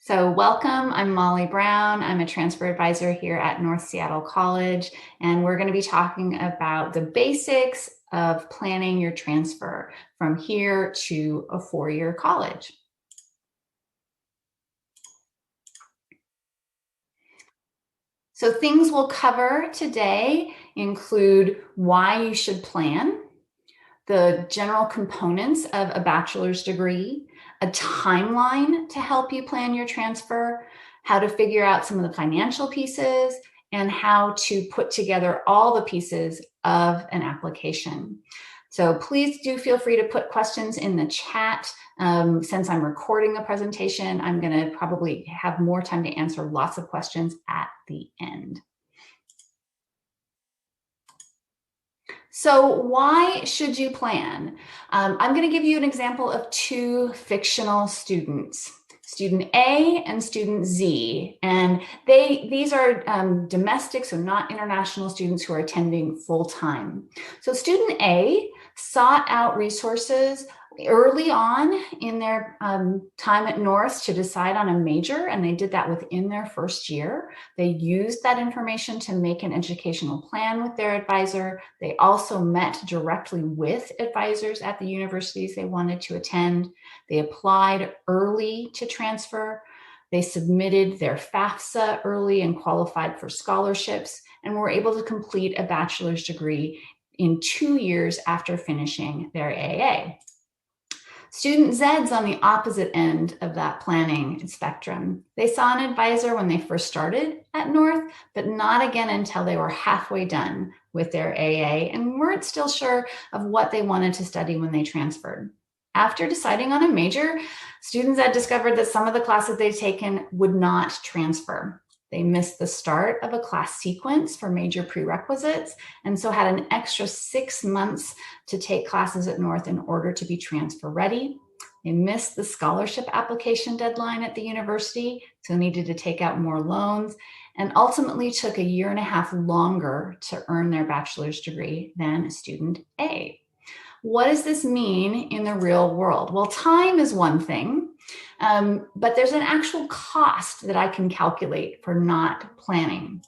So welcome, I'm Molly Brown. I'm a transfer advisor here at North Seattle College, and we're going to be talking about the basics of planning your transfer from here to a four-year college. So things we'll cover today include why you should plan, the general components of a bachelor's degree, a timeline to help you plan your transfer, how to figure out some of the financial pieces, and how to put together all the pieces of an application. So please do feel free to put questions in the chat. Since I'm recording the presentation, I'm going to probably have more time to answer lots of questions at the end. So why should you plan? I'm going to give you an example of two fictional students, student A and student Z. And these are domestic, so not international students who are attending full-time. So student A sought out resources early on in their time at North to decide on a major, and they did that within their first year. They used that information to make an educational plan with their advisor. They also met directly with advisors at the universities they wanted to attend. They applied early to transfer. They submitted their FAFSA early and qualified for scholarships, and were able to complete a bachelor's degree in 2 years after finishing their AA. Student Z's on the opposite end of that planning spectrum. They saw an advisor when they first started at North, but not again until they were halfway done with their AA and weren't still sure of what they wanted to study when they transferred. After deciding on a major, Student Z discovered that some of the classes they'd taken would not transfer. They missed the start of a class sequence for major prerequisites, and so had an extra 6 months to take classes at North in order to be transfer ready. They missed the scholarship application deadline at the university, so needed to take out more loans, and ultimately took a year and a half longer to earn their bachelor's degree than student A. What does this mean in the real world? Well, time is one thing, but there's an actual cost that I can calculate for not planning.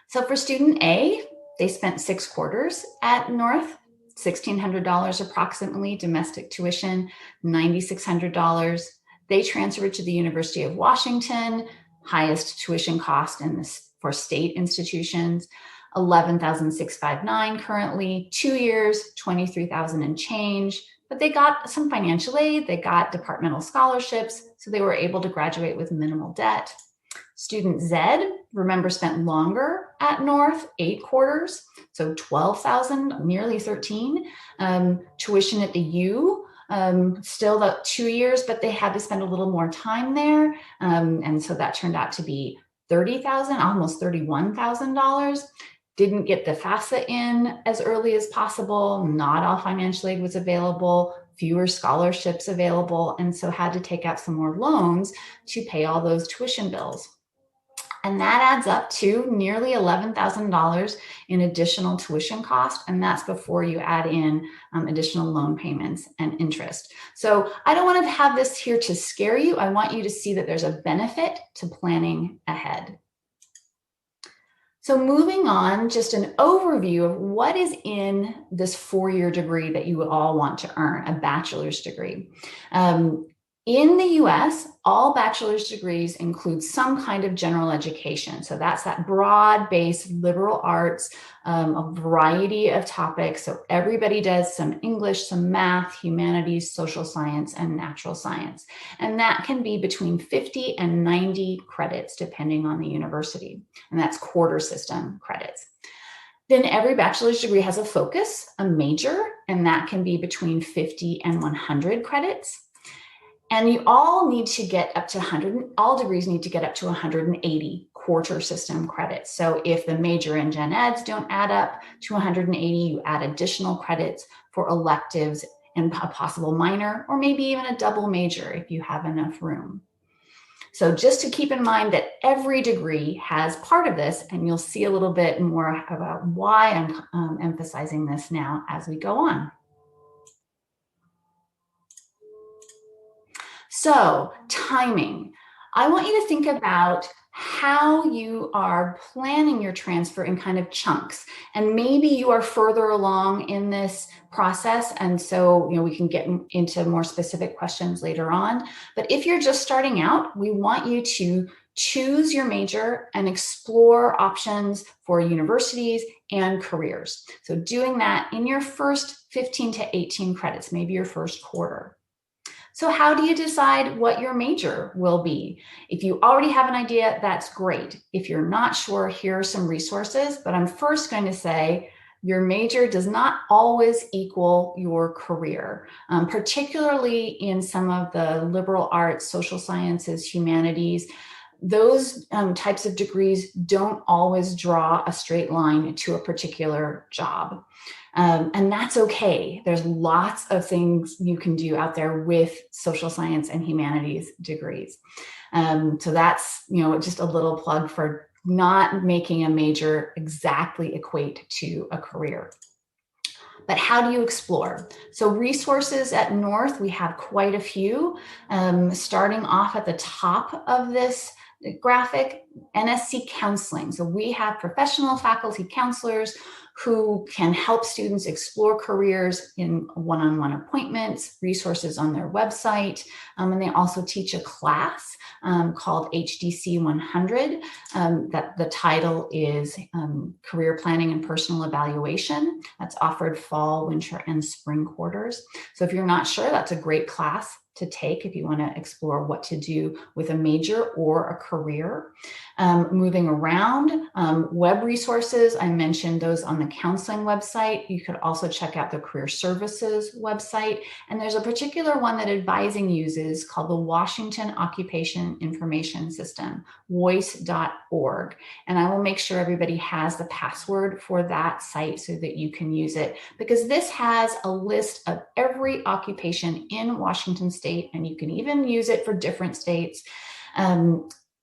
So for student A, they spent 6 quarters at North, $1,600 approximately, domestic tuition, $9,600. They transferred to the University of Washington, highest tuition cost for state institutions, $11,659 currently, 2 years, $23,000 and change. But they got some financial aid, they got departmental scholarships, so they were able to graduate with minimal debt. Student Z, remember, spent longer at North, 8 quarters, so 12,000, nearly 13. Tuition at the U, still about 2 years, but they had to spend a little more time there. And so that turned out to be $30,000, almost $31,000. Didn't get the FAFSA in as early as possible. Not all financial aid was available, fewer scholarships available, and so had to take out some more loans to pay all those tuition bills. And that adds up to nearly $11,000 in additional tuition cost. And that's before you add in additional loan payments and interest. So I don't want to have this here to scare you. I want you to see that there's a benefit to planning ahead. So moving on, just an overview of what is in this 4-year degree that you all want to earn, a bachelor's degree. In the US, all bachelor's degrees include some kind of general education. So that's that broad-based liberal arts, a variety of topics. So everybody does some English, some math, humanities, social science, and natural science. And that can be between 50 and 90 credits, depending on the university. And that's quarter system credits. Then every bachelor's degree has a focus, a major, and that can be between 50 and 100 credits. And you all need to get up to 100, all degrees need to get up to 180 quarter system credits. So if the major and gen eds don't add up to 180, you add additional credits for electives and a possible minor, or maybe even a double major if you have enough room. So just to keep in mind that every degree has part of this, and you'll see a little bit more about why I'm emphasizing this now as we go on. So timing. I want you to think about how you are planning your transfer in kind of chunks. And maybe you are further along in this process. And so, we can get into more specific questions later on. But if you're just starting out, we want you to choose your major and explore options for universities and careers. So doing that in your first 15 to 18 credits, maybe your first quarter. So how do you decide what your major will be? If you already have an idea, that's great. If you're not sure, here are some resources, but I'm first going to say your major does not always equal your career, particularly in some of the liberal arts, social sciences, humanities. Those types of degrees don't always draw a straight line to a particular job. And that's okay. There's lots of things you can do out there with social science and humanities degrees. So that's, just a little plug for not making a major exactly equate to a career. But how do you explore? So resources at North, we have quite a few. Starting off at the top of this graphic, NSC counseling. So we have professional faculty counselors who can help students explore careers in one-on-one appointments, resources on their website, and they also teach a class called HDC 100. That the title is Career Planning and Personal Evaluation. That's offered fall, winter, and spring quarters. So if you're not sure, that's a great class to take if you want to explore what to do with a major or a career. Moving around, web resources, I mentioned those on the counseling website. You could also check out the Career Services website. And there's a particular one that Advising uses called the Washington Occupation Information System, WOIS.org. And I will make sure everybody has the password for that site so that you can use it, because this has a list of every occupation in Washington State, and you can even use it for different states.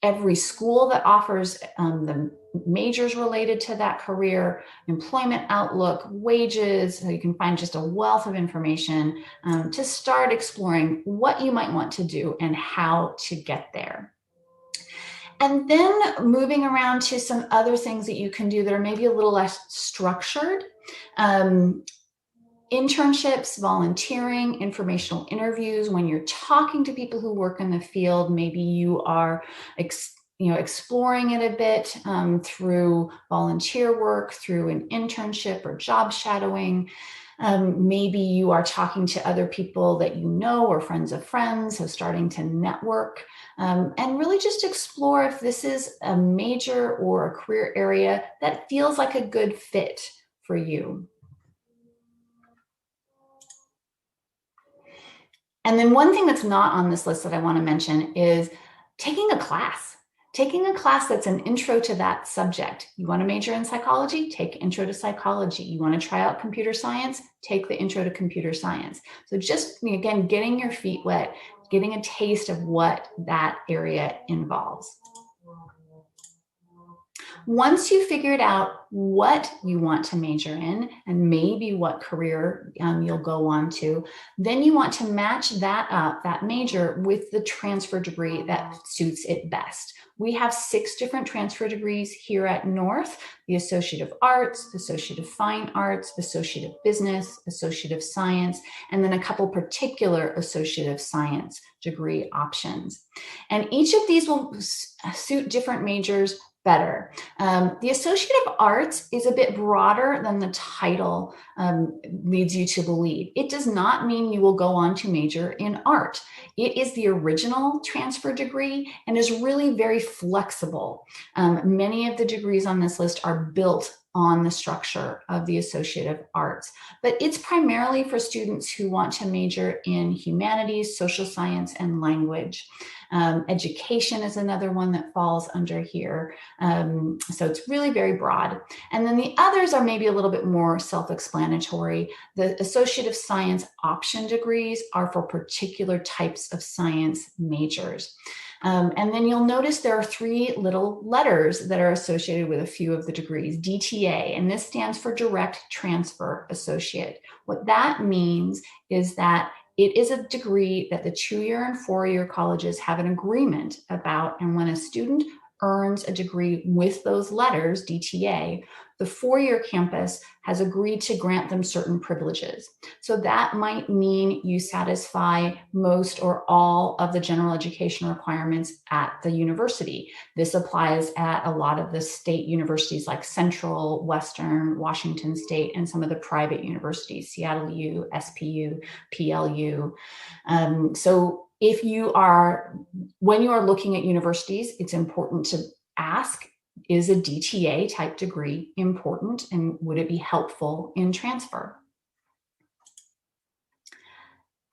Every school that offers the majors related to that career, employment outlook, wages. So you can find just a wealth of information to start exploring what you might want to do and how to get there. And then moving around to some other things that you can do that are maybe a little less structured. Internships, volunteering, informational interviews. When you're talking to people who work in the field, maybe you are exploring it a bit through volunteer work, through an internship or job shadowing. Maybe you are talking to other people that you know or friends of friends, so starting to network and really just explore if this is a major or a career area that feels like a good fit for you. And then one thing that's not on this list that I want to mention is taking a class. Taking a class that's an intro to that subject. You want to major in psychology? Take Intro to Psychology. You want to try out computer science? Take the Intro to Computer Science. So just, again, getting your feet wet, getting a taste of what that area involves. Once you've figured out what you want to major in and maybe what career you'll go on to, then you want to match that up, that major, with the transfer degree that suits it best. We have 6 different transfer degrees here at North: the Associate of Arts, Associate of Fine Arts, Associate of Business, Associate of Science, and then a couple particular Associate of Science degree options. And each of these will suit different majors better. The Associate of Arts is a bit broader than the title leads you to believe. It does not mean you will go on to major in art. It is the original transfer degree and is really very flexible. Many of the degrees on this list are built on the structure of the Associate of Arts, but it's primarily for students who want to major in humanities, social science, and language. Education is another one that falls under here. So it's really very broad. And then the others are maybe a little bit more self-explanatory. The Associate of Science option degrees are for particular types of science majors. And then you'll notice there are 3 little letters that are associated with a few of the degrees, DTA, and this stands for Direct Transfer Associate. What that means is that it is a degree that the 2-year and 4-year colleges have an agreement about. And when a student earns a degree with those letters, DTA, the 4-year campus has agreed to grant them certain privileges. So that might mean you satisfy most or all of the general education requirements at the university. This applies at a lot of the state universities like Central, Western, Washington State, and some of the private universities, Seattle U, SPU, PLU. So when you are looking at universities, it's important to ask, is a DTA type degree important, and would it be helpful in transfer?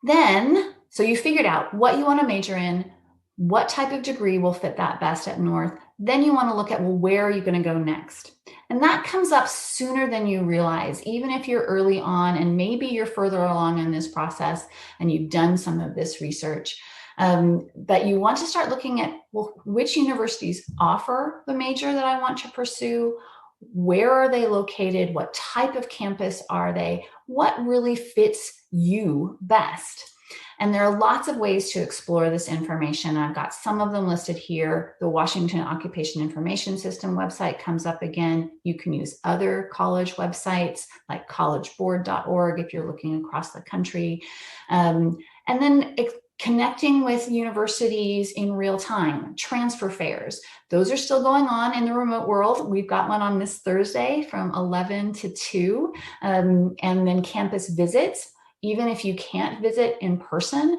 Then, so you figured out what you want to major in, what type of degree will fit that best at North. Then you want to look at, well, where are you going to go next? And that comes up sooner than you realize, even if you're early on and maybe you're further along in this process and you've done some of this research. But you want to start looking at, well, which universities offer the major that I want to pursue? Where are they located? What type of campus are they? What really fits you best? And there are lots of ways to explore this information. I've got some of them listed here. The Washington Occupation Information System website comes up again. You can use other college websites like collegeboard.org if you're looking across the country. And then connecting with universities in real time, transfer fairs. Those are still going on in the remote world. We've got one on this Thursday from 11 to 2, and then campus visits. Even if you can't visit in person,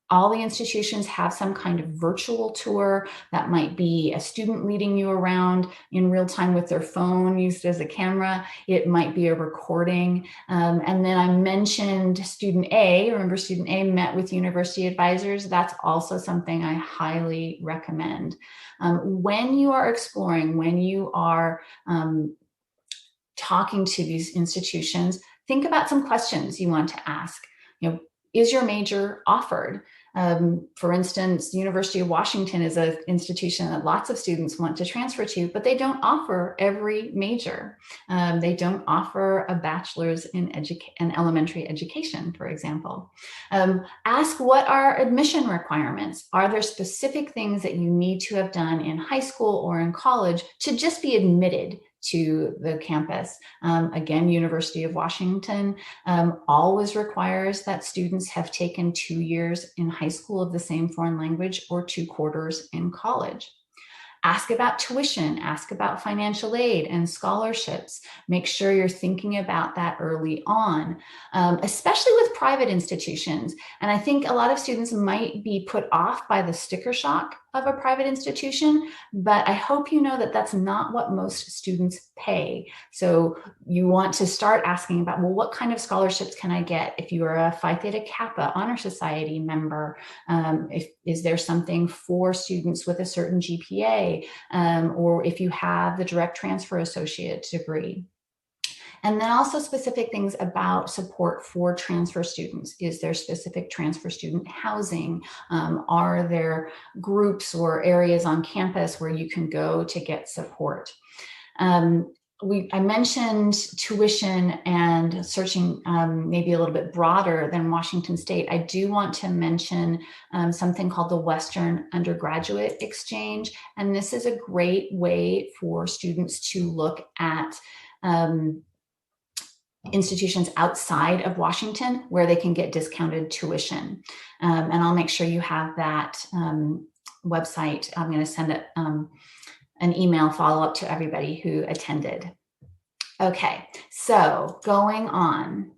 all the institutions have some kind of virtual tour that might be a student leading you around in real time with their phone used as a camera. It might be a recording. And then I mentioned Student A. Remember, Student A met with university advisors. That's also something I highly recommend. When you are exploring, when you are talking to these institutions, think about some questions you want to ask. Is your major offered? For instance, the University of Washington is an institution that lots of students want to transfer to, but they don't offer every major. They don't offer a bachelor's in elementary education, for example. Ask, what are admission requirements? Are there specific things that you need to have done in high school or in college to just be admitted to the campus? Again, University of Washington always requires that students have taken 2 years in high school of the same foreign language or 2 quarters in college. Ask about tuition, ask about financial aid and scholarships. Make sure you're thinking about that early on, especially with private institutions. And I think a lot of students might be put off by the sticker shock of a private institution, but I hope you know that that's not what most students pay. So you want to start asking about, well, what kind of scholarships can I get if you are a Phi Theta Kappa Honor Society member? Is there something for students with a certain GPA? Or if you have the direct transfer associate degree. And then also specific things about support for transfer students. Is there specific transfer student housing? Are there groups or areas on campus where you can go to get support? I mentioned tuition and searching maybe a little bit broader than Washington State. I do want to mention something called the Western Undergraduate Exchange. And this is a great way for students to look at institutions outside of Washington where they can get discounted tuition. And I'll make sure you have that website. I'm going to send it an email follow-up to everybody who attended. Okay, so going on.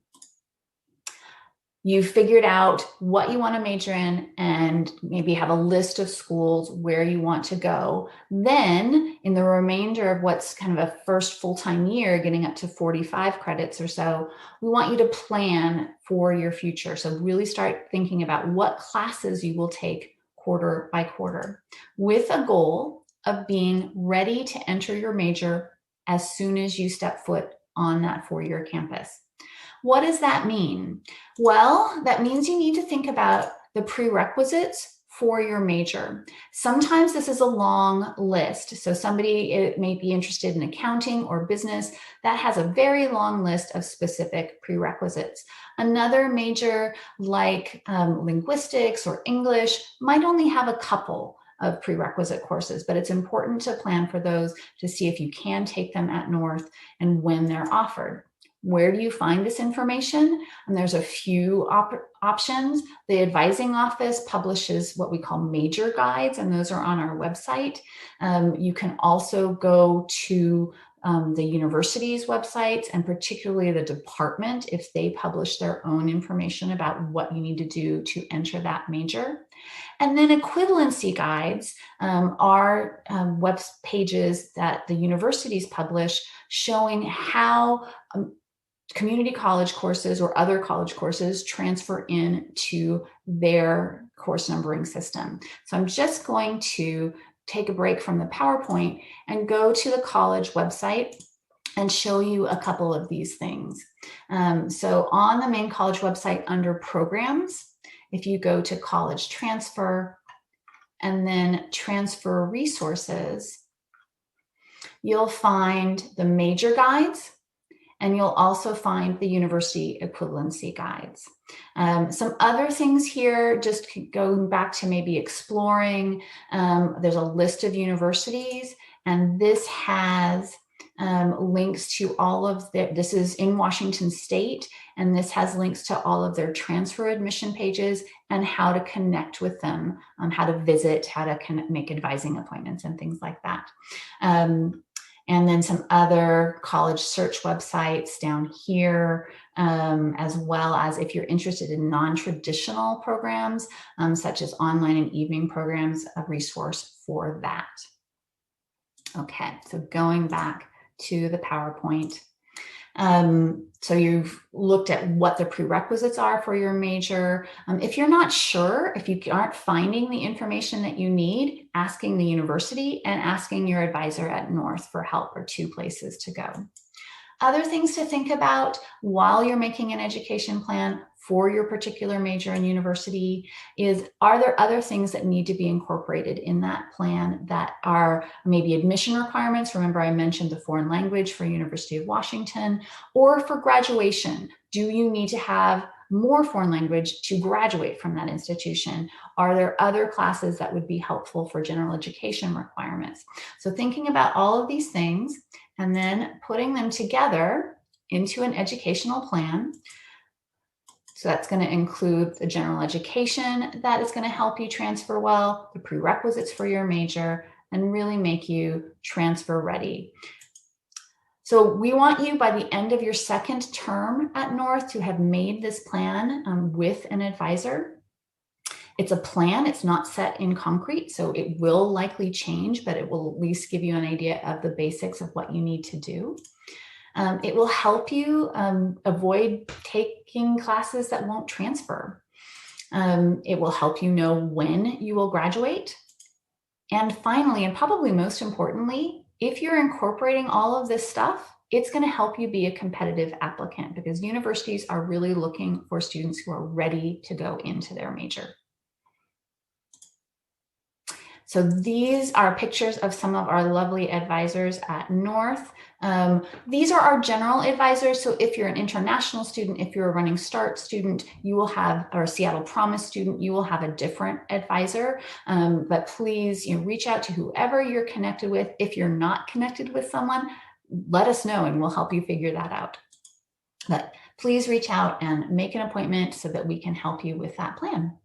You figured out what you want to major in and maybe have a list of schools where you want to go. Then in the remainder of what's kind of a first full-time year, getting up to 45 credits or so, we want you to plan for your future. So really start thinking about what classes you will take quarter by quarter with a goal of being ready to enter your major as soon as you step foot on that 4-year campus. What does that mean? Well, that means you need to think about the prerequisites for your major. Sometimes this is a long list. So somebody may be interested in accounting or business. That has a very long list of specific prerequisites. Another major like linguistics or English might only have a couple of prerequisite courses, but it's important to plan for those to see if you can take them at North and when they're offered. Where do you find this information? And there's a few options. The advising office publishes what we call major guides, and those are on our website. You can also go to the university's websites, and particularly the department, if they publish their own information about what you need to do to enter that major. And then equivalency guides are web pages that the universities publish showing how community college courses or other college courses transfer into their course numbering system. So I'm just going to take a break from the PowerPoint and go to the college website and show you a couple of these things. So on the main college website under programs, if you go to college transfer and then transfer resources, you'll find the major guides, and you'll also find the university equivalency guides. Some other things here, just going back to maybe exploring, there's a list of universities, and this has links to all of this is in Washington State, and this has links to all of their transfer admission pages and how to connect with them, how to visit, how to make advising appointments and things like that. And then some other college search websites down here, as well as if you're interested in non-traditional programs, such as online and evening programs, a resource for that. Okay, so going back to the PowerPoint. So you've looked at what the prerequisites are for your major. If you're not sure, if you aren't finding the information that you need, asking the university and asking your advisor at North for help are two places to go. Other things to think about while you're making an education plan for your particular major and university is, are there other things that need to be incorporated in that plan that are maybe admission requirements? Remember, I mentioned the foreign language for University of Washington, or for graduation. Do you need to have more foreign language to graduate from that institution? Are there other classes that would be helpful for general education requirements? So thinking about all of these things and then putting them together into an educational plan. So that's going to include the general education that is going to help you transfer well, the prerequisites for your major, and really make you transfer ready. So we want you by the end of your second term at North to have made this plan with an advisor. It's a plan, it's not set in concrete, so it will likely change, but it will at least give you an idea of the basics of what you need to do. It will help you avoid taking classes that won't transfer. It will help you know when you will graduate. And finally, and probably most importantly, if you're incorporating all of this stuff, it's going to help you be a competitive applicant, because universities are really looking for students who are ready to go into their major. So these are pictures of some of our lovely advisors at North. These are our general advisors. So if you're an international student, if you're a Running Start student, you will have, or a Seattle Promise student, you will have a different advisor. But please, reach out to whoever you're connected with. If you're not connected with someone, let us know and we'll help you figure that out. But please reach out and make an appointment so that we can help you with that plan.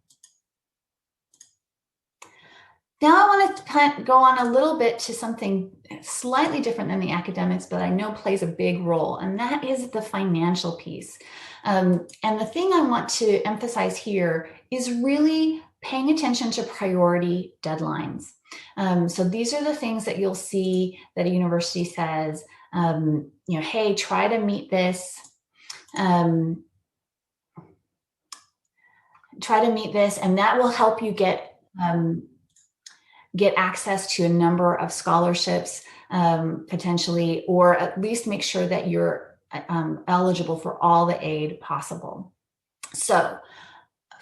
Now I want to go on a little bit to something slightly different than the academics, but I know plays a big role, and that is the financial piece. And the thing I want to emphasize here is really paying attention to priority deadlines. So these are the things that you'll see that a university says, hey, try to meet this. Try to meet this, and that will help you get access to a number of scholarships, potentially, or at least make sure that you're eligible for all the aid possible. So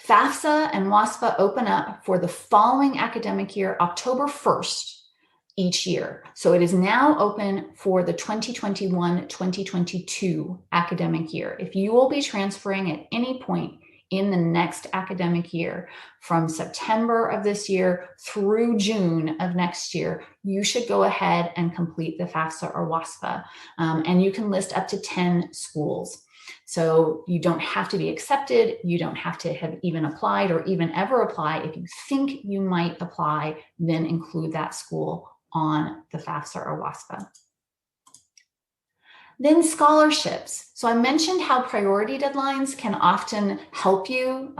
FAFSA and WASPA open up for the following academic year, October 1st each year. So it is now open for the 2021-2022 academic year. If you will be transferring at any point in the next academic year, from September of this year through June of next year, you should go ahead and complete the FAFSA or WASPA. And you can list up to 10 schools. So you don't have to be accepted. You don't have to have even applied or even ever apply. If you think you might apply, then include that school on the FAFSA or WASPA. Then scholarships. So I mentioned how priority deadlines can often help you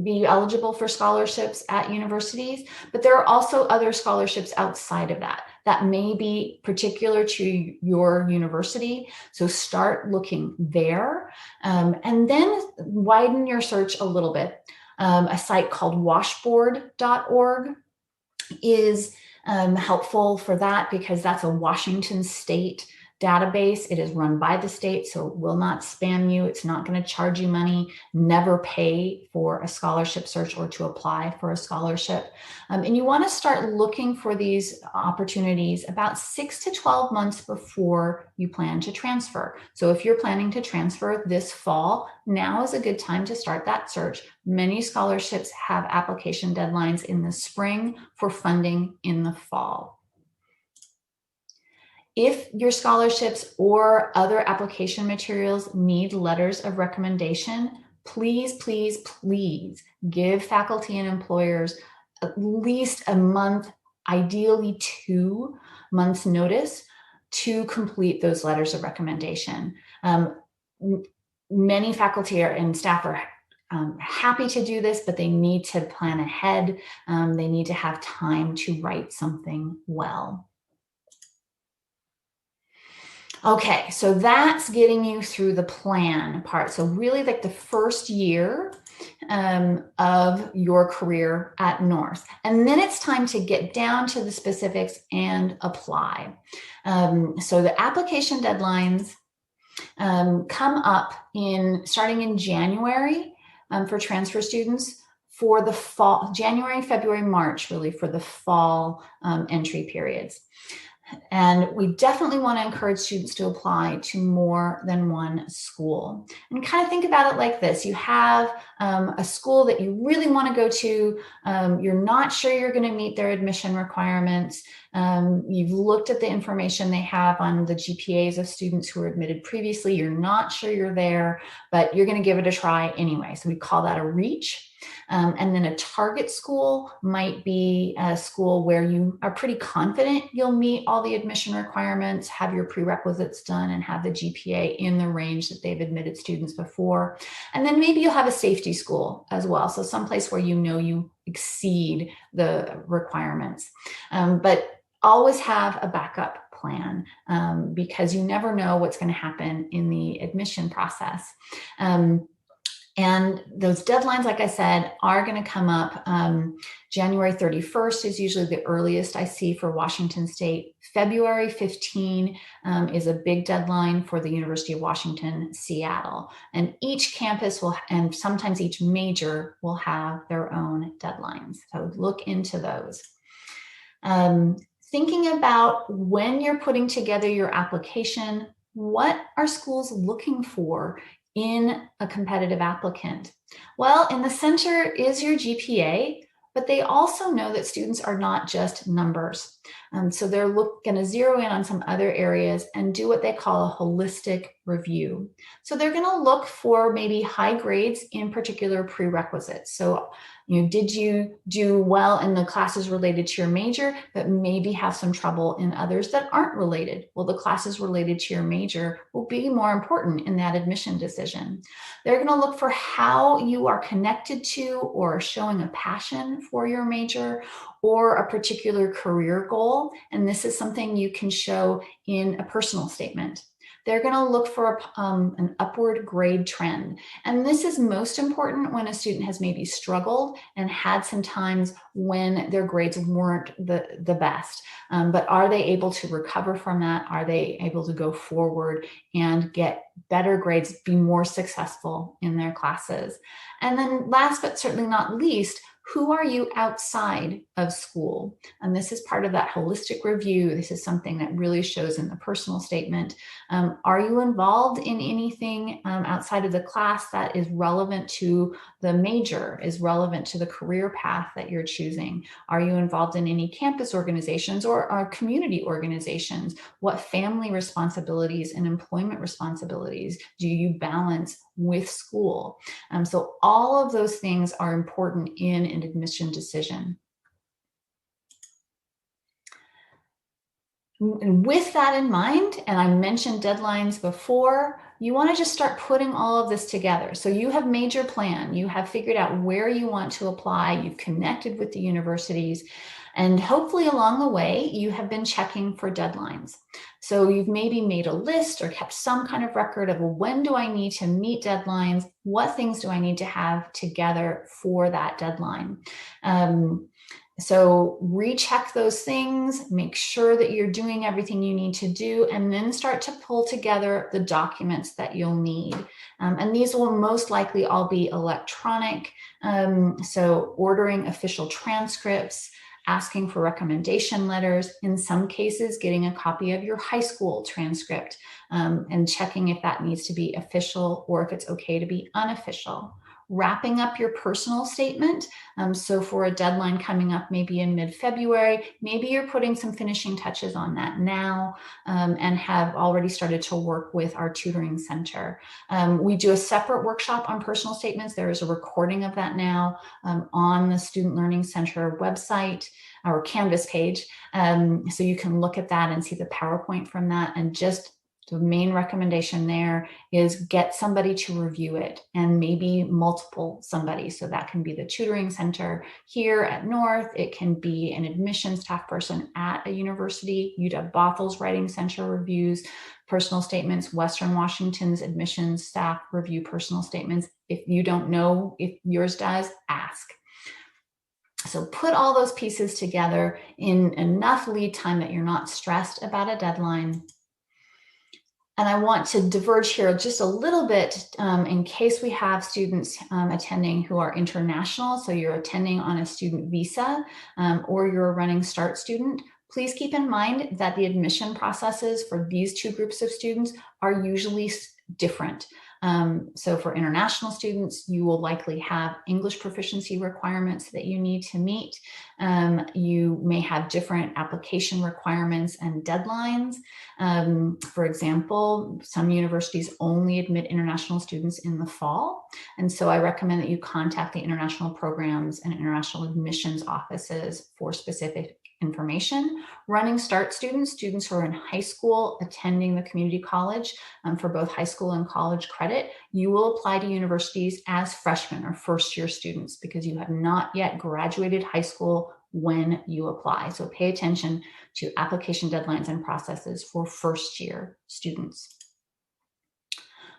be eligible for scholarships at universities, but there are also other scholarships outside of that that may be particular to your university. So start looking there, and then widen your search a little bit. A site called washboard.org is helpful for that, because that's a Washington state database. It is run by the state, so it will not spam you. It's not going to charge you money. Never pay for a scholarship search or to apply for a scholarship. And you want to start looking for these opportunities about 6 to 12 months before you plan to transfer. So if you're planning to transfer this fall, now is a good time to start that search. Many scholarships have application deadlines in the spring for funding in the fall. If your scholarships or other application materials need letters of recommendation, please, please, please give faculty and employers at least a month, ideally 2 months notice to complete those letters of recommendation. Many faculty and staff are happy to do this, but they need to plan ahead. They need to have time to write something well. Okay, so that's getting you through the plan part. So really like the first year of your career at North. And then it's time to get down to the specifics and apply. So the application deadlines come up starting in January for transfer students, for the fall, January, February, March, really for the fall entry periods. And we definitely want to encourage students to apply to more than one school. And kind of think about it like this. You have a school that you really want to go to. You're not sure you're going to meet their admission requirements. You've looked at the information they have on the GPAs of students who were admitted previously. You're not sure you're there, but you're going to give it a try anyway. So we call that a reach. And then a target school might be a school where you are pretty confident you'll meet all the admission requirements, have your prerequisites done, and have the GPA in the range that they've admitted students before. And then maybe you'll have a safety school as well. So someplace where you know you exceed the requirements. But always have a backup plan because you never know what's going to happen in the admission process. And those deadlines, like I said, are going to come up. January 31st is usually the earliest I see for Washington State. February 15 is a big deadline for the University of Washington, Seattle. And each campus will, and sometimes each major will have their own deadlines. So look into those. Thinking about when you're putting together your application, what are schools looking for in a competitive applicant? Well, in the center is your GPA, but they also know that students are not just numbers. So they're going to zero in on some other areas and do what they call a holistic review. So they're going to look for maybe high grades in particular prerequisites. So, did you do well in the classes related to your major, but maybe have some trouble in others that aren't related? Well, the classes related to your major will be more important in that admission decision. They're going to look for how you are connected to or showing a passion for your major or a particular career goal. And this is something you can show in a personal statement. they're going to look for an upward grade trend. And this is most important when a student has maybe struggled and had some times when their grades weren't the best. But are they able to recover from that? Are they able to go forward and get better grades, be more successful in their classes? And then last but certainly not least, who are you outside of school? And this is part of that holistic review. This is something that really shows in the personal statement. Are you involved in anything outside of the class that is relevant to the major, is relevant to the career path that you're choosing? Are you involved in any campus organizations or community organizations? What family responsibilities and employment responsibilities do you balance with school? So all of those things are important in an admission decision. And with that in mind, and I mentioned deadlines before, you want to just start putting all of this together. So you have made your plan, you have figured out where you want to apply, you've connected with the universities, and hopefully along the way, you have been checking for deadlines. So you've maybe made a list or kept some kind of record of, well, when do I need to meet deadlines? What things do I need to have together for that deadline? So recheck those things, make sure that you're doing everything you need to do, and then start to pull together the documents that you'll need. And these will most likely all be electronic. So ordering official transcripts, asking for recommendation letters, in some cases, getting a copy of your high school transcript, and checking if that needs to be official or if it's okay to be unofficial. Wrapping up your personal statement. So for a deadline coming up maybe in mid-February, maybe you're putting some finishing touches on that now, and have already started to work with our tutoring center. We do a separate workshop on personal statements. There is a recording of that now on the Student Learning Center website, our Canvas page. So you can look at that and see the PowerPoint from that, and just the main recommendation there is get somebody to review it, and maybe multiple somebody. So that can be the tutoring center here at North. It can be an admissions staff person at a university. UW-Bothel's Writing Center reviews personal statements. Western Washington's admissions staff review personal statements. If you don't know if yours does, ask. So put all those pieces together in enough lead time that you're not stressed about a deadline. And I want to diverge here just a little bit in case we have students attending who are international. So you're attending on a student visa, or you're a running START student. Please keep in mind that the admission processes for these two groups of students are usually different. So for international students, you will likely have English proficiency requirements that you need to meet. You may have different application requirements and deadlines. For example, some universities only admit international students in the fall. And so I recommend that you contact the international programs and international admissions offices for specific information. Running START students, students who are in high school attending the community college for both high school and college credit, you will apply to universities as freshmen or first year students because you have not yet graduated high school when you apply. So pay attention to application deadlines and processes for first year students.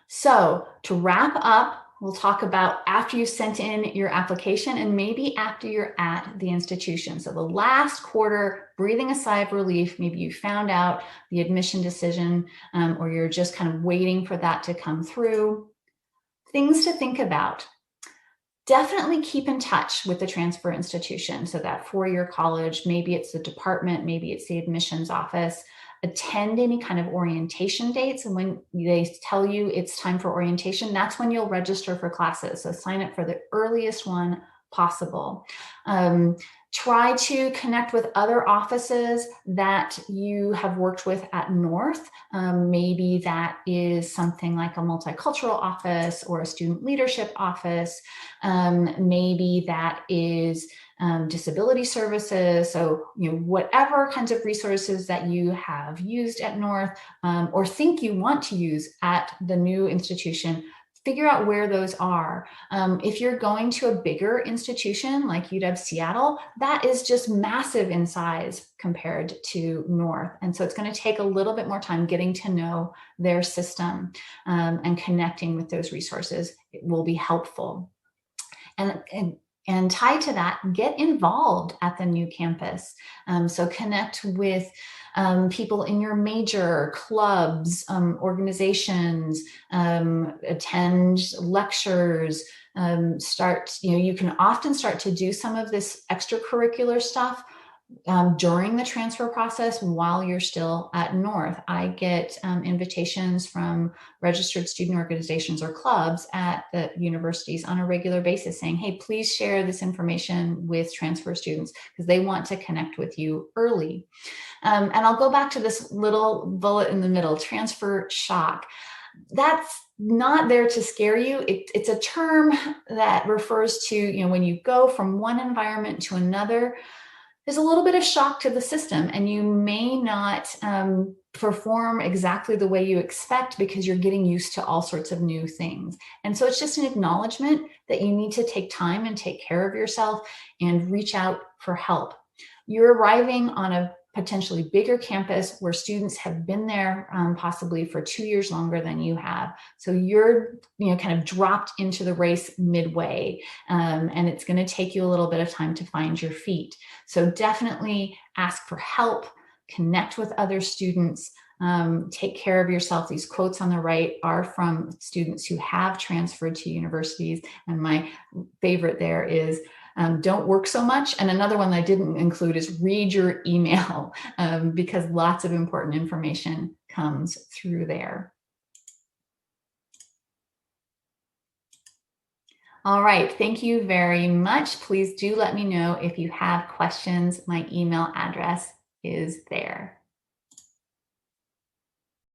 So to wrap up, we'll talk about after you've sent in your application and maybe after you're at the institution. So the last quarter, breathing a sigh of relief, maybe you found out the admission decision, or you're just kind of waiting for that to come through. Things to think about. Definitely keep in touch with the transfer institution. So that four-year college, maybe it's the department, maybe it's the admissions office. Attend any kind of orientation dates. And when they tell you it's time for orientation, that's when you'll register for classes. So sign up for the earliest one possible. Try to connect with other offices that you have worked with at North. Maybe that is something like a multicultural office or a student leadership office. Maybe that is disability services. So, whatever kinds of resources that you have used at North or think you want to use at the new institution, figure out where those are. If you're going to a bigger institution like UW Seattle, that is just massive in size compared to North. And so it's going to take a little bit more time getting to know their system, and connecting with those resources. It will be helpful. And tied to that, get involved at the new campus. So connect with people in your major, clubs, organizations, attend lectures, you can often start to do some of this extracurricular stuff during the transfer process while you're still at North. I get invitations from registered student organizations or clubs at the universities on a regular basis saying, hey, please share this information with transfer students because they want to connect with you early. And I'll go back to this little bullet in the middle, transfer shock. That's not there to scare you. It's a term that refers to, when you go from one environment to another, there's a little bit of shock to the system, and you may not perform exactly the way you expect because you're getting used to all sorts of new things. And so it's just an acknowledgement that you need to take time and take care of yourself and reach out for help. You're arriving on a potentially bigger campus where students have been there possibly for 2 years longer than you have. So you're kind of dropped into the race midway, and it's going to take you a little bit of time to find your feet. So definitely ask for help, connect with other students, take care of yourself. These quotes on the right are from students who have transferred to universities. And my favorite there is, don't work so much. And another one that I didn't include is read your email, because lots of important information comes through there. All right, thank you very much. Please do let me know if you have questions. My email address is there.